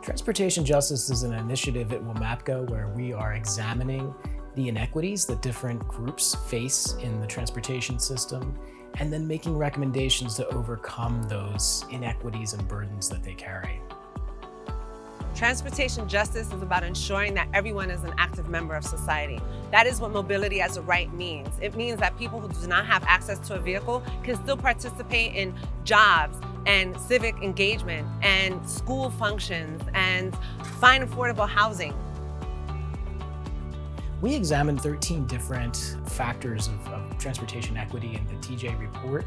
Transportation Justice is an initiative at WMAPCO where we are examining the inequities that different groups face in the transportation system and then making recommendations to overcome those inequities and burdens that they carry. Transportation justice is about ensuring that everyone is an active member of society. That is what mobility as a right means. It means that people who do not have access to a vehicle can still participate in jobs and civic engagement and school functions and find affordable housing. We examined 13 different factors of transportation equity in the TJ report.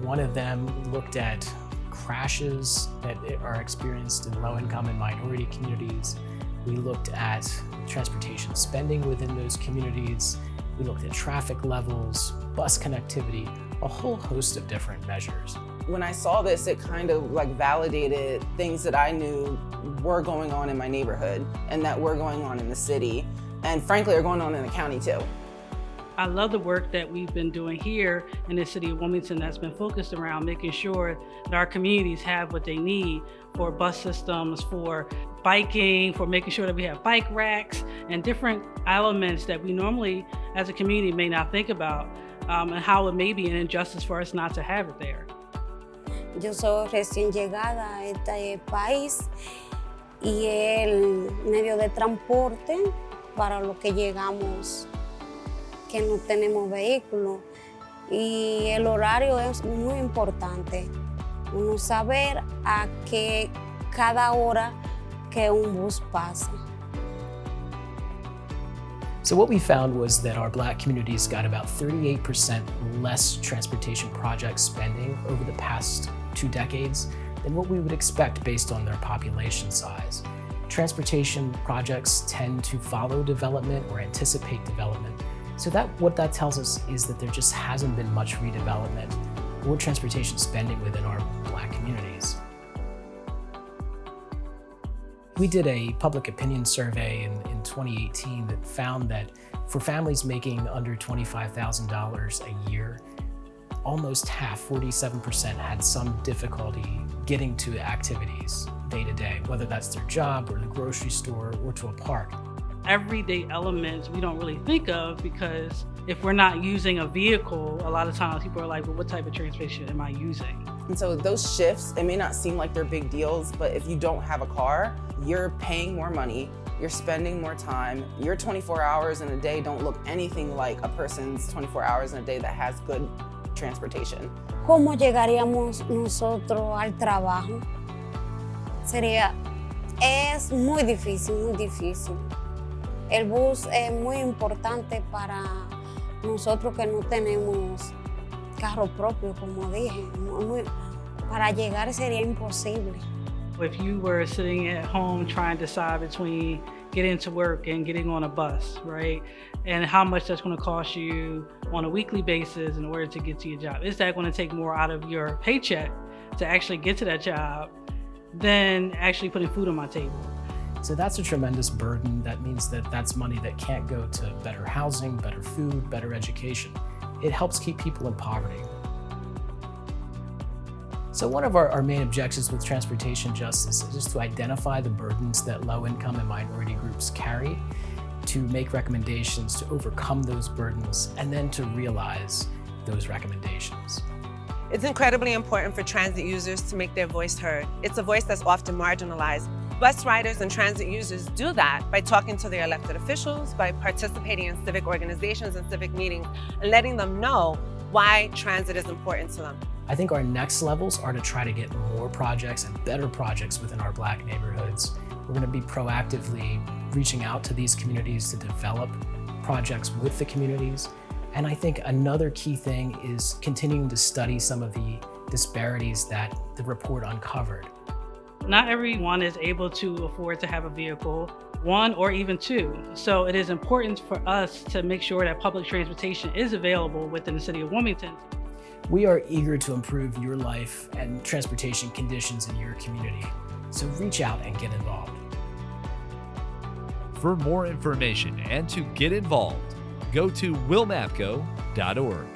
One of them looked at crashes that are experienced in low-income and minority communities. We looked at transportation spending within those communities. We looked at traffic levels, bus connectivity, a whole host of different measures. When I saw this, it kind of validated things that I knew were going on in my neighborhood and that were going on in the city, and frankly are going on in the county too. I love the work that we've been doing here in the city of Wilmington that's been focused around making sure that our communities have what they need for bus systems, for biking, for making sure that we have bike racks and different elements that we normally as a community may not think about, and how it may be an injustice for us not to have it there. Yo soy recién llegada a este país y el medio de transporte para los que llegamos que no tenemos vehículo, y el horario es muy importante. Uno saber a qué cada hora que un bus pasa. So what we found was that our Black communities got about 38% less transportation project spending over the past 2 decades than what we would expect based on their population size. Transportation projects tend to follow development or anticipate development. So what that tells us is that there just hasn't been much redevelopment or transportation spending within our Black communities. We did a public opinion survey in 2018 that found that for families making under $25,000 a year, almost half, 47%, had some difficulty getting to activities day to day, whether that's their job or the grocery store or to a park. Everyday elements we don't really think of, because if we're not using a vehicle, a lot of times people are like, well, what type of transportation am I using? And so those shifts, it may not seem like they're big deals, but if you don't have a car, you're paying more money, you're spending more time. Your 24 hours in a day don't look anything like a person's 24 hours in a day that has good transportation. ¿Cómo llegaríamos nosotros al trabajo? Es muy difícil, muy difícil. El bus es muy importante para nosotros que no tenemos carro propio, como dije. Para llegar sería imposible. If you were sitting at home trying to decide between getting to work and getting on a bus, right? And how much that's going to cost you on a weekly basis in order to get to your job. Is that going to take more out of your paycheck to actually get to that job than actually putting food on my table? So that's a tremendous burden. That means that that's money that can't go to better housing, better food, better education. It helps keep people in poverty. So one of our main objectives with transportation justice is just to identify the burdens that low-income and minority groups carry, to make recommendations to overcome those burdens, and then to realize those recommendations. It's incredibly important for transit users to make their voice heard. It's a voice that's often marginalized. Bus riders and transit users do that by talking to their elected officials, by participating in civic organizations and civic meetings, and letting them know why transit is important to them. I think our next levels are to try to get more projects and better projects within our Black neighborhoods. We're going to be proactively reaching out to these communities to develop projects with the communities. And I think another key thing is continuing to study some of the disparities that the report uncovered. Not everyone is able to afford to have a vehicle, 1 or even 2. So it is important for us to make sure that public transportation is available within the city of Wilmington. We are eager to improve your life and transportation conditions in your community. So reach out and get involved. For more information and to get involved, go to wilmapco.org.